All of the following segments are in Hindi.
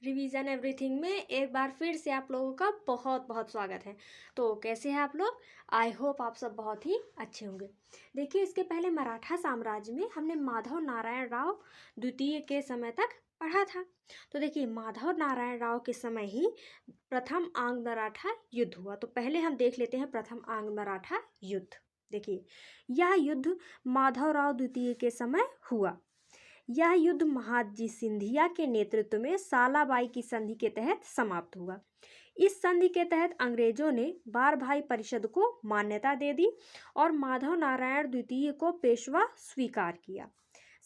रिवीजन एवरीथिंग में एक बार फिर से आप लोगों का बहुत बहुत स्वागत है। तो कैसे हैं आप लोग? आई होप आप सब बहुत ही अच्छे होंगे। देखिए, इसके पहले मराठा साम्राज्य में हमने माधव नारायण राव द्वितीय के समय तक पढ़ा था। तो देखिए, माधव नारायण राव के समय ही प्रथम आंग्ल मराठा युद्ध हुआ। तो पहले हम देख लेते हैं प्रथम आंग्ल मराठा युद्ध। देखिए, यह युद्ध माधवराव द्वितीय के समय हुआ। यह युद्ध महादजी सिंधिया के नेतृत्व में सालाबाई की संधि के तहत समाप्त हुआ। इस संधि के तहत अंग्रेजों ने बार भाई परिषद को मान्यता दे दी और माधव नारायण द्वितीय को पेशवा स्वीकार किया।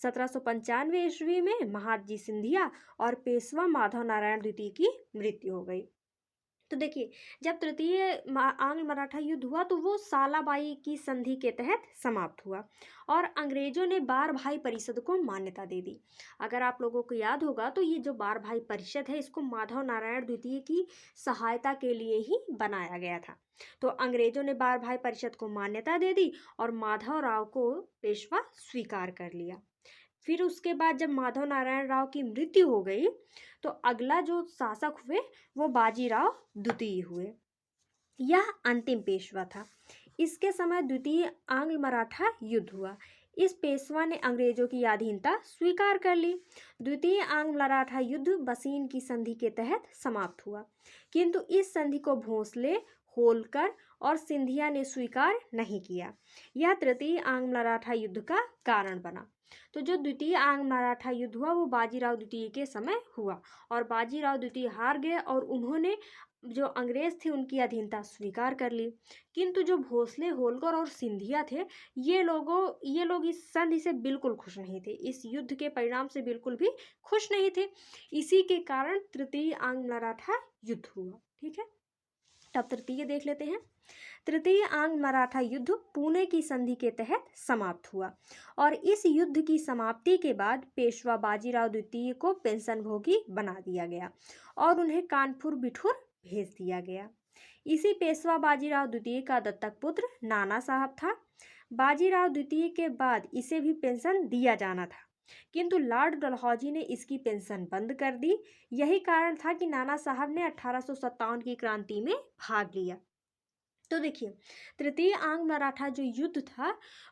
1795 ईस्वी में महादजी सिंधिया और पेशवा माधव नारायण द्वितीय की मृत्यु हो गई। तो देखिए, जब तृतीय आंग्ल मराठा युद्ध हुआ तो वो सालाबाई की संधि के तहत समाप्त हुआ और अंग्रेजों ने बार भाई परिषद को मान्यता दे दी। अगर आप लोगों को याद होगा तो ये जो बार भाई परिषद है, इसको माधव नारायण द्वितीय की सहायता के लिए ही बनाया गया था। तो अंग्रेजों ने बार भाई परिषद को मान्यता दे दी और माधव राव को पेशवा स्वीकार कर लिया। फिर उसके बाद जब माधव नारायण राव की मृत्यु हो गई तो अगला जो शासक हुए वो बाजीराव द्वितीय हुए। यह अंतिम पेशवा था। इसके समय द्वितीय आंग्ल मराठा युद्ध हुआ। इस पेशवा ने अंग्रेजों की अधीनता स्वीकार कर ली। द्वितीय आंग्ल मराठा युद्ध बसीन की संधि के तहत समाप्त हुआ, किंतु इस संधि को भोंसले, होलकर और सिंधिया ने स्वीकार नहीं किया। यह तृतीय आंग्ल मराठा युद्ध का कारण बना। तो जो द्वितीय आंग्ल मराठा युद्ध हुआ वो बाजीराव द्वितीय के समय हुआ और बाजीराव द्वितीय हार गए और उन्होंने जो अंग्रेज थे उनकी अधीनता स्वीकार कर ली। किंतु जो भोसले, होलकर और सिंधिया थे, ये लोग इस संधि से बिल्कुल खुश नहीं थे। इस युद्ध के परिणाम से बिल्कुल भी खुश नहीं थे। इसी के कारण तृतीय आंग्ल मराठा युद्ध हुआ। ठीक है, तब तृतीय देख लेते हैं। तृतीय आंग्ल मराठा युद्ध पुणे की संधि के तहत समाप्त हुआ और इस युद्ध की समाप्ति के बाद पेशवा बाजीराव द्वितीय को पेंशनभोगी बना दिया गया और उन्हें कानपुर बिठूर भेज दिया गया। इसी पेशवा बाजीराव द्वितीय का दत्तक पुत्र नाना साहब था। बाजीराव द्वितीय के बाद इसे भी पेंशन दिया जाना था, किंतु लॉर्ड डलहौजी ने इसकी पेंशन बंद कर दी। यही कारण था कि नाना साहब ने 1857 की क्रांति में भाग लिया। तो देखिए, तृतीय आंग्ल मराठा जो युद्ध था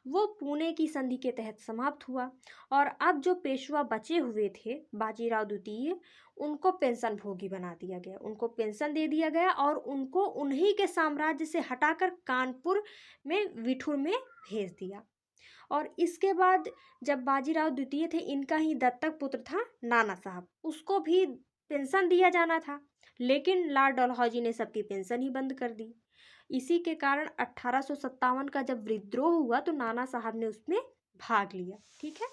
वो पुणे की संधि के तहत समाप्त हुआ और अब जो पेशवा बचे हुए थे बाजीराव द्वितीय, उनको पेंशन भोगी बना दिया गया। उनको पेंशन दे दिया गया और उनको उन्हीं के साम्राज्य से हटाकर कानपुर में विठूर में भेज दिया। और इसके बाद जब बाजीराव द्वितीय थे, इनका ही दत्तक पुत्र था नाना साहब, उसको भी पेंशन दिया जाना था, लेकिन लॉर्ड डलहौजी ने सबकी पेंशन ही बंद कर दी। इसी के कारण 1857 का जब विद्रोह हुआ तो नाना साहब ने उसमें भाग लिया। ठीक है,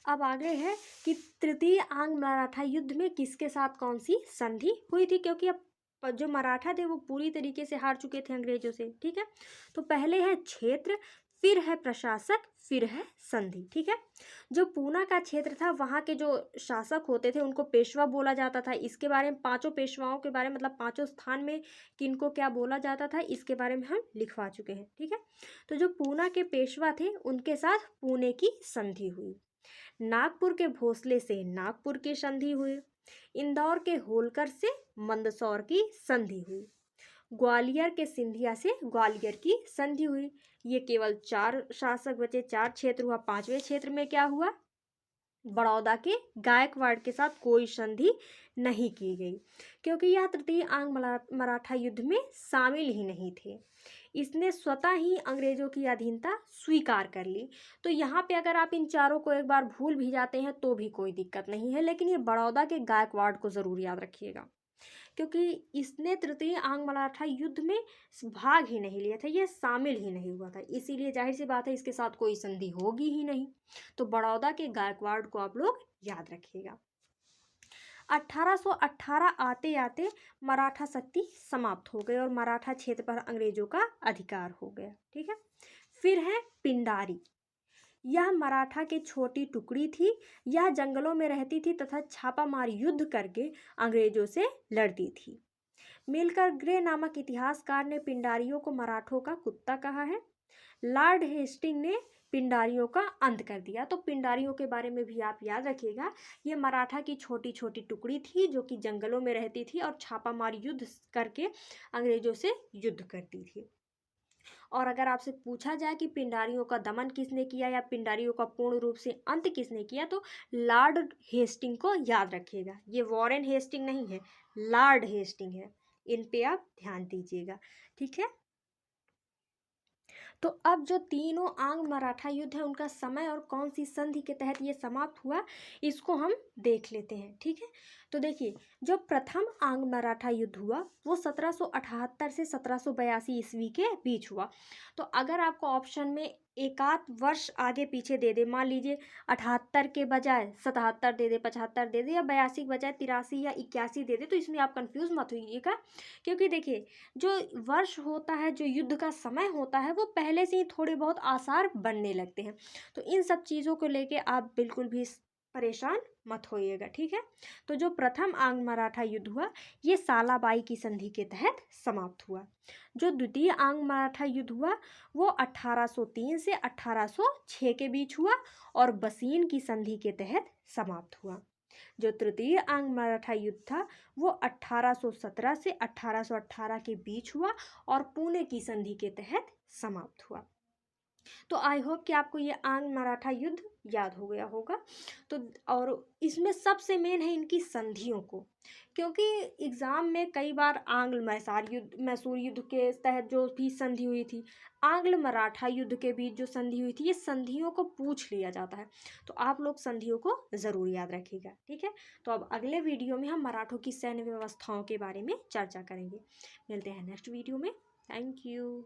अब आगे है कि तृतीय आंग्ल मराठा युद्ध में किसके साथ कौन सी संधि हुई थी, क्योंकि अब जो मराठा थे वो पूरी तरीके से हार चुके थे अंग्रेजों से। ठीक है, तो पहले है क्षेत्र, फिर है प्रशासक, फिर है संधि। ठीक है, जो पूना का क्षेत्र था वहाँ के जो शासक होते थे उनको पेशवा बोला जाता था। इसके बारे में पांचों पेशवाओं के बारे में, मतलब पांचों स्थान में किनको क्या बोला जाता था, इसके बारे में हम लिखवा चुके हैं। ठीक है, तो जो पूना के पेशवा थे उनके साथ पुणे की संधि हुई। नागपुर के भोसले से नागपुर की संधि हुई। इंदौर के होलकर से मंदसौर की संधि हुई। ग्वालियर के सिंधिया से ग्वालियर की संधि हुई। ये केवल 4 शासक बचे, 4 क्षेत्र हुआ। 5वें क्षेत्र में क्या हुआ? बड़ौदा के गायकवाड़ के साथ कोई संधि नहीं की गई, क्योंकि यह तृतीय आंग्ल मराठा युद्ध में शामिल ही नहीं थे। इसने स्वतः ही अंग्रेजों की अधीनता स्वीकार कर ली। तो यहाँ पे अगर आप इन चारों को एक बार भूल भी जाते हैं तो भी कोई दिक्कत नहीं है, लेकिन ये बड़ौदा के गायकवाड़ को ज़रूर याद रखिएगा, क्योंकि इसने तृतीय आंग्ल मराठा युद्ध में भाग ही नहीं लिया था, ये शामिल ही नहीं हुआ था, इसीलिए जाहिर सी बात है इसके साथ कोई संधि होगी ही नहीं। तो बड़ौदा के गायकवाड़ को आप लोग याद रखिएगा। 1818 आते आते मराठा शक्ति समाप्त हो गई और मराठा क्षेत्र पर अंग्रेजों का अधिकार हो गया। ठीक है, फिर है पिंडारी। यह मराठा की छोटी टुकड़ी थी। यह जंगलों में रहती थी तथा छापामार युद्ध करके अंग्रेजों से लड़ती थी। मिलकर ग्रे नामक इतिहासकार ने पिंडारियों को मराठों का कुत्ता कहा है। लॉर्ड हेस्टिंग ने पिंडारियों का अंत कर दिया। तो पिंडारियों के बारे में भी आप याद रखिएगा, ये मराठा की छोटी छोटी टुकड़ी थी जो कि जंगलों में रहती थी और छापामार युद्ध करके अंग्रेजों से युद्ध करती थी। और अगर आपसे पूछा जाए कि पिंडारियों का दमन किसने किया या पिंडारियों का पूर्ण रूप से अंत किसने किया, तो लॉर्ड हेस्टिंग को याद रखिएगा। ये वॉरेन हेस्टिंग नहीं है, लॉर्ड हेस्टिंग है। इन पे आप ध्यान दीजिएगा, ठीक है। तो अब जो तीनों आंग मराठा युद्ध है उनका समय और कौन सी संधि के तहत ये समाप्त हुआ, इसको हम देख लेते हैं, ठीक है। तो देखिए, जो प्रथम आंग मराठा युद्ध हुआ वो 1778 से 1782 ईस्वी के बीच हुआ। तो अगर आपको ऑप्शन में एक आध वर्ष आगे पीछे दे दे, मान लीजिए 78 के बजाय 77 दे दे, 75 दे दे, या 82 के बजाय 83 या 81 दे दे, तो इसमें आप कंफ्यूज मत होइएगा, क्योंकि देखिए जो वर्ष होता है, जो युद्ध का समय होता है, वो पहले से ही थोड़े बहुत आसार बनने लगते हैं। तो इन सब चीज़ों को लेके आप बिल्कुल भी परेशान मत होइएगा, ठीक है। तो जो प्रथम आंग मराठा युद्ध हुआ ये सालाबाई की संधि के तहत समाप्त हुआ। जो द्वितीय आंग मराठा युद्ध हुआ वो 1803 से 1806 के बीच हुआ और बसीन की संधि के तहत समाप्त हुआ। जो तृतीय आंग मराठा युद्ध था वो 1817 से 1818 के बीच हुआ और पुणे की संधि के तहत समाप्त हुआ। तो आई होप कि आपको ये आंग मराठा युद्ध याद हो गया होगा। तो और इसमें सबसे मेन है इनकी संधियों को, क्योंकि एग्ज़ाम में कई बार आंग्ल मैसूर युद्ध के तहत जो भी संधि हुई थी, आंग्ल मराठा युद्ध के बीच जो संधि हुई थी, ये संधियों को पूछ लिया जाता है। तो आप लोग संधियों को ज़रूर याद रखिएगा, ठीक है। तो अब अगले वीडियो में हम मराठों की सैन्य व्यवस्थाओं के बारे में चर्चा करेंगे। मिलते हैं नेक्स्ट वीडियो में। Thank you.